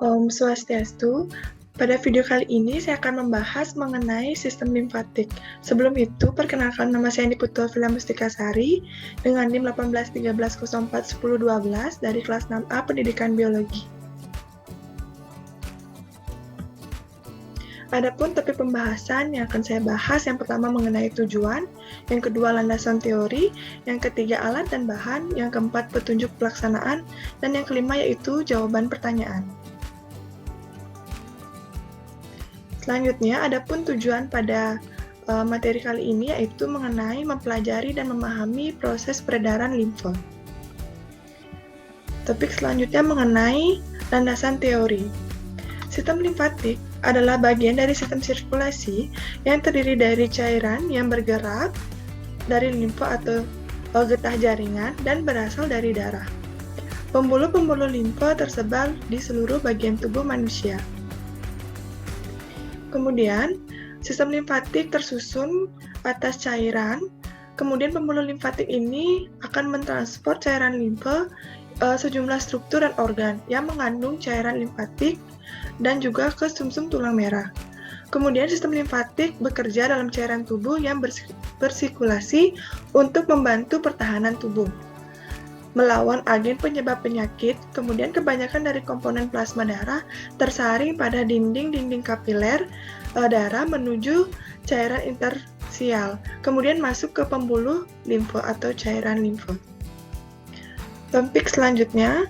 Om Swastiastu. Pada video kali ini saya akan membahas mengenai sistem limfatik. Sebelum itu, perkenalkan nama saya Niputu Vila Mustikasari dengan NIM 1813041012 dari kelas 6A Pendidikan Biologi. Adapun topik pembahasan yang akan saya bahas, yang pertama mengenai tujuan, yang kedua landasan teori, yang ketiga alat dan bahan, yang keempat petunjuk pelaksanaan, dan yang kelima yaitu jawaban pertanyaan. Selanjutnya, adapun tujuan pada materi kali ini yaitu mengenai mempelajari dan memahami proses peredaran limfa. Topik selanjutnya mengenai landasan teori. Sistem limfatik adalah bagian dari sistem sirkulasi yang terdiri dari cairan yang bergerak dari limfa atau getah jaringan dan berasal dari darah. Pembuluh-pembuluh limfa tersebar di seluruh bagian tubuh manusia. Kemudian, sistem limfatik tersusun atas cairan, kemudian pembuluh limfatik ini akan mentransfer cairan limfa sejumlah struktur dan organ yang mengandung cairan limfatik dan juga ke sumsum tulang merah. Kemudian sistem limfatik bekerja dalam cairan tubuh yang bersirkulasi untuk membantu pertahanan tubuh melawan agen penyebab penyakit. Kemudian kebanyakan dari komponen plasma darah tersaring pada dinding-dinding kapiler darah menuju cairan interstisial, kemudian masuk ke pembuluh limfa atau cairan limfa. Topik selanjutnya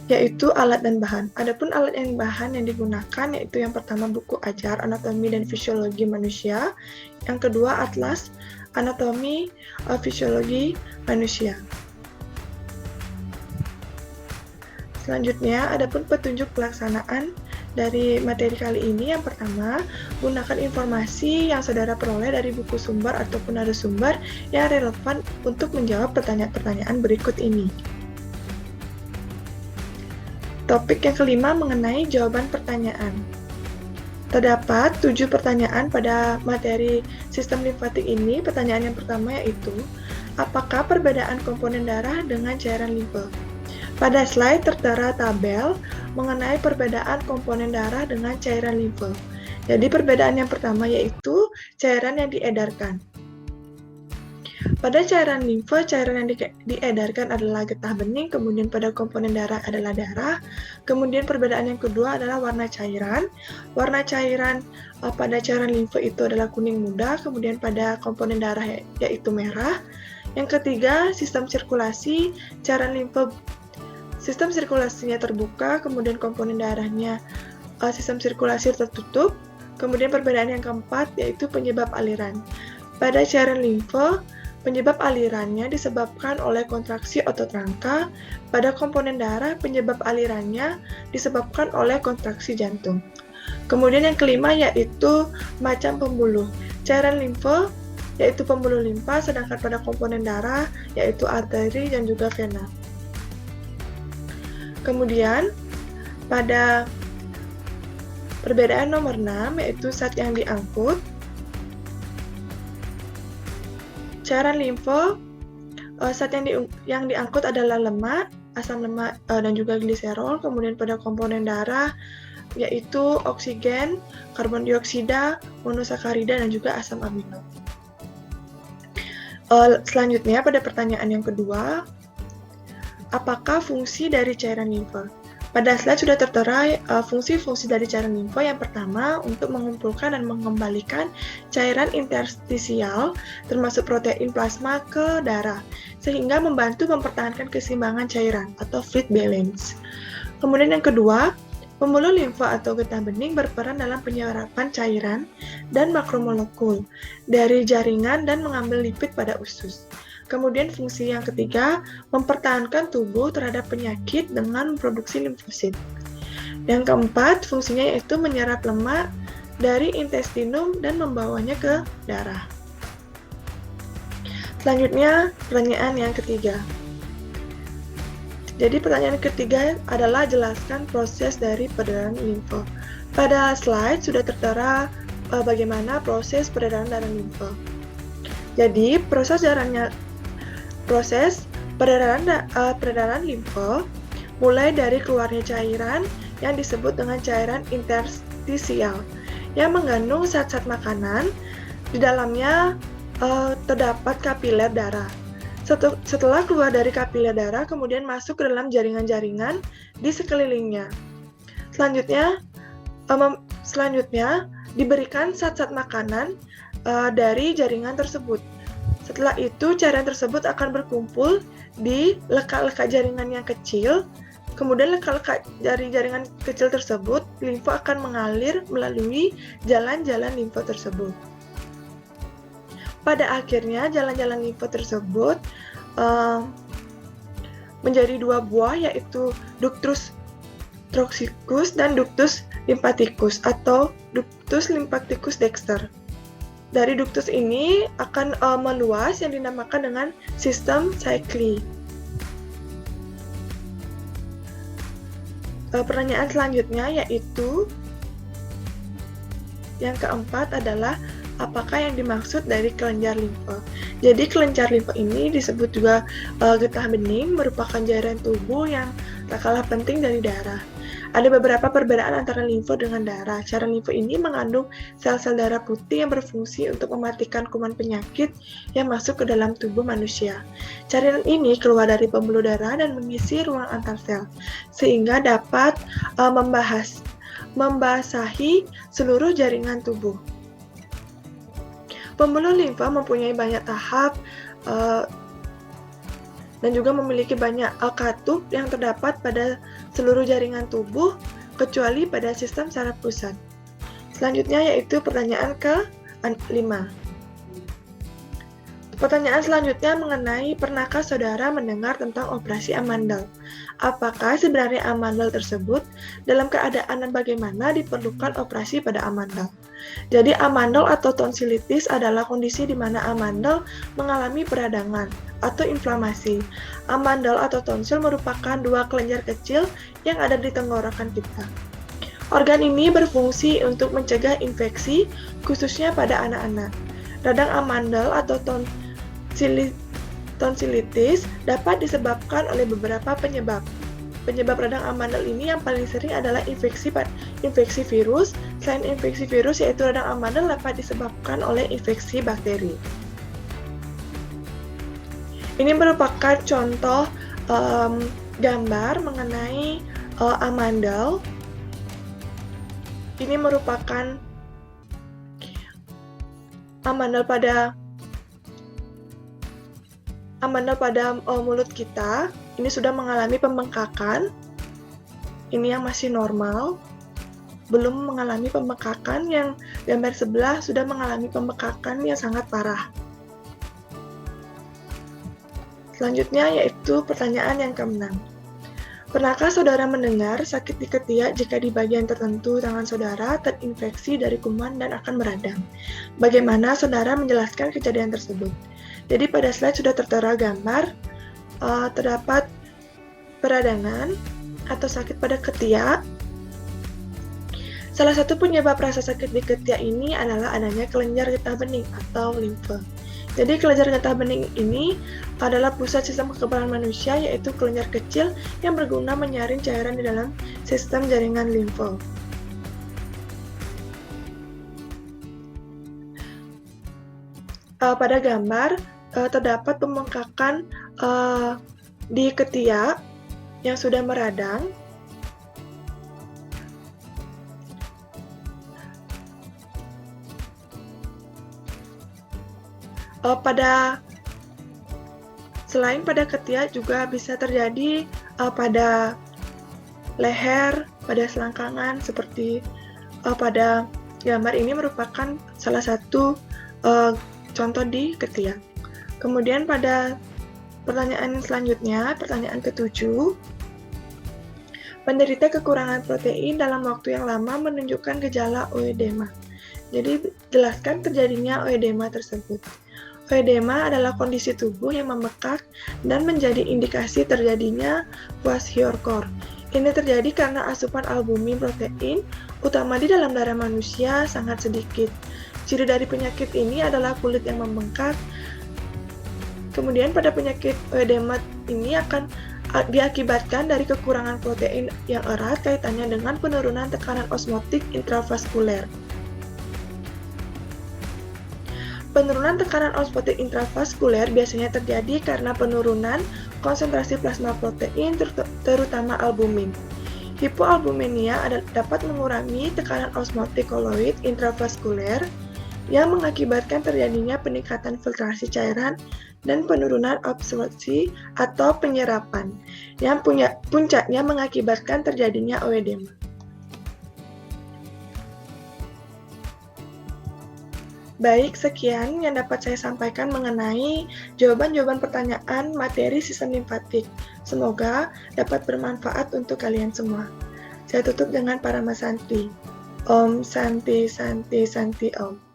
yaitu alat dan bahan. Adapun alat dan bahan yang digunakan yaitu yang pertama buku ajar anatomi dan fisiologi manusia, yang kedua atlas anatomi fisiologi manusia. Selanjutnya, adapun petunjuk pelaksanaan dari materi kali ini, yang pertama, gunakan informasi yang saudara peroleh dari buku sumber ataupun narasumber yang relevan untuk menjawab pertanyaan-pertanyaan berikut ini. Topik yang kelima mengenai jawaban pertanyaan. Terdapat 7 pertanyaan pada materi sistem limfatik ini. Pertanyaan yang pertama yaitu, apakah perbedaan komponen darah dengan cairan limfa? Pada slide tertera tabel mengenai perbedaan komponen darah dengan cairan limfa. Jadi perbedaan yang pertama yaitu cairan yang diedarkan. Pada cairan limfa, cairan yang diedarkan adalah getah bening, kemudian pada komponen darah adalah darah. Kemudian perbedaan yang kedua adalah warna cairan. Warna cairan pada cairan limfa itu adalah kuning muda, kemudian pada komponen darah yaitu merah. Yang ketiga, sistem sirkulasi. Cairan limfa sistem sirkulasinya terbuka, kemudian komponen darahnya sistem sirkulasi tertutup. Kemudian perbedaan yang keempat yaitu penyebab aliran. Pada cairan limfa, penyebab alirannya disebabkan oleh kontraksi otot rangka. Pada komponen darah, penyebab alirannya disebabkan oleh kontraksi jantung. Kemudian yang kelima yaitu macam pembuluh. Cairan limfa yaitu pembuluh limfa, sedangkan pada komponen darah yaitu arteri dan juga vena. Kemudian pada perbedaan nomor 6 yaitu zat yang diangkut. Cairan limfa, zat yang diangkut adalah lemak, asam lemak dan juga gliserol. Kemudian pada komponen darah yaitu oksigen, karbon dioksida, monosakarida dan juga asam amino. Selanjutnya pada pertanyaan yang kedua, apakah fungsi dari cairan limfa? Pada slide sudah tertera fungsi-fungsi dari cairan limfa. Yang pertama, untuk mengumpulkan dan mengembalikan cairan interstisial termasuk protein plasma ke darah, sehingga membantu mempertahankan keseimbangan cairan atau fluid balance. Kemudian yang kedua, pembuluh limfa atau getah bening berperan dalam penyerapan cairan dan makromolekul dari jaringan dan mengambil lipid pada usus. Kemudian fungsi yang ketiga, mempertahankan tubuh terhadap penyakit dengan memproduksi limfosit. Yang keempat, fungsinya yaitu menyerap lemak dari intestinum dan membawanya ke darah. Selanjutnya, pertanyaan yang ketiga. Jadi pertanyaan ketiga adalah jelaskan proses dari peredaran limfa. Pada slide sudah tertera bagaimana proses peredaran darah limfa. Jadi proses peredaran limfa mulai dari keluarnya cairan yang disebut dengan cairan interstisial yang mengandung zat-zat makanan. Di dalamnya terdapat kapiler darah. Setelah keluar dari kapiler darah, kemudian masuk ke dalam jaringan-jaringan di sekelilingnya. Selanjutnya diberikan zat-zat makanan dari jaringan tersebut. Setelah itu, cairan tersebut akan berkumpul di lekat-lekat jaringan yang kecil. Kemudian lekat-lekat dari jaringan kecil tersebut, limfa akan mengalir melalui jalan-jalan limfa tersebut. Pada akhirnya, jalan-jalan limfa tersebut menjadi dua buah, yaitu ductus trochicus dan ductus lymphaticus atau ductus lymphaticus dexter. Dari ductus ini akan meluas yang dinamakan dengan sistem Cycli. Pertanyaan selanjutnya yaitu yang keempat adalah apakah yang dimaksud dari kelenjar limfa. Jadi kelenjar limfa ini disebut juga getah bening, merupakan jaringan tubuh yang tak kalah penting dari darah. Ada beberapa perbedaan antara limfa dengan darah. Cairan limfa ini mengandung sel-sel darah putih yang berfungsi untuk mematikan kuman penyakit yang masuk ke dalam tubuh manusia. Cairan ini keluar dari pembuluh darah dan mengisi ruang antar sel, sehingga dapat membasahi seluruh jaringan tubuh. Pembuluh limfa mempunyai banyak tahap dan juga memiliki banyak katup yang terdapat pada seluruh jaringan tubuh kecuali pada sistem saraf pusat. Selanjutnya yaitu pertanyaan ke-5. Pertanyaan selanjutnya mengenai pernahkah saudara mendengar tentang operasi amandel? Apakah sebenarnya amandel tersebut? Dalam keadaan bagaimana diperlukan operasi pada amandel? Jadi amandel atau tonsilitis adalah kondisi di mana amandel mengalami peradangan atau inflamasi. Amandel atau tonsil merupakan dua kelenjar kecil yang ada di tenggorokan kita. Organ ini berfungsi untuk mencegah infeksi, khususnya pada anak-anak. Radang amandel atau tonsilitis dapat disebabkan oleh beberapa penyebab. Penyebab radang amandel ini yang paling sering adalah infeksi virus. Selain infeksi virus, yaitu radang amandel dapat disebabkan oleh infeksi bakteri. Ini merupakan contoh gambar mengenai amandel. Ini merupakan amandel pada mulut kita. Ini sudah mengalami pembengkakan. Ini yang masih normal, belum mengalami pembengkakan. Yang gambar sebelah sudah mengalami pembengkakan yang sangat parah. Selanjutnya yaitu pertanyaan yang ke-6. Pernahkah saudara mendengar sakit di ketiak jika di bagian tertentu tangan saudara terinfeksi dari kuman dan akan meradang? Bagaimana saudara menjelaskan kejadian tersebut? Jadi pada slide sudah tertera gambar, terdapat peradangan atau sakit pada ketiak. Salah satu penyebab rasa sakit di ketiak ini adalah adanya kelenjar getah bening atau limfa. Jadi kelenjar getah bening ini adalah pusat sistem kekebalan manusia, yaitu kelenjar kecil yang berguna menyaring cairan di dalam sistem jaringan limfa. Pada gambar terdapat pembengkakan di ketiak yang sudah meradang. Selain pada ketiak juga bisa terjadi pada leher, pada selangkangan, seperti pada gambar ini merupakan salah satu contoh di ketiak. Kemudian pada pertanyaan selanjutnya, pertanyaan ke-7, penderita kekurangan protein dalam waktu yang lama menunjukkan gejala oedema. Jadi jelaskan terjadinya oedema tersebut. Oedema adalah kondisi tubuh yang membekak dan menjadi indikasi terjadinya kwashiorkor. Ini terjadi karena asupan albumin protein, utama di dalam darah manusia, sangat sedikit. Ciri dari penyakit ini adalah kulit yang membengkak. Kemudian pada penyakit oedema ini akan diakibatkan dari kekurangan protein yang erat kaitannya dengan penurunan tekanan osmotik intravaskuler. Penurunan tekanan osmotik intravaskuler biasanya terjadi karena penurunan konsentrasi plasma protein, terutama albumin. Hipoalbuminemia dapat mengurangi tekanan osmotik koloid intravaskuler yang mengakibatkan terjadinya peningkatan filtrasi cairan dan penurunan absorpsi atau penyerapan, yang puncaknya mengakibatkan terjadinya oedema. Baik, sekian yang dapat saya sampaikan mengenai jawaban-jawaban pertanyaan materi sistem limfatik. Semoga dapat bermanfaat untuk kalian semua. Saya tutup dengan Parama Santi. Om Santi Santi Santi Om.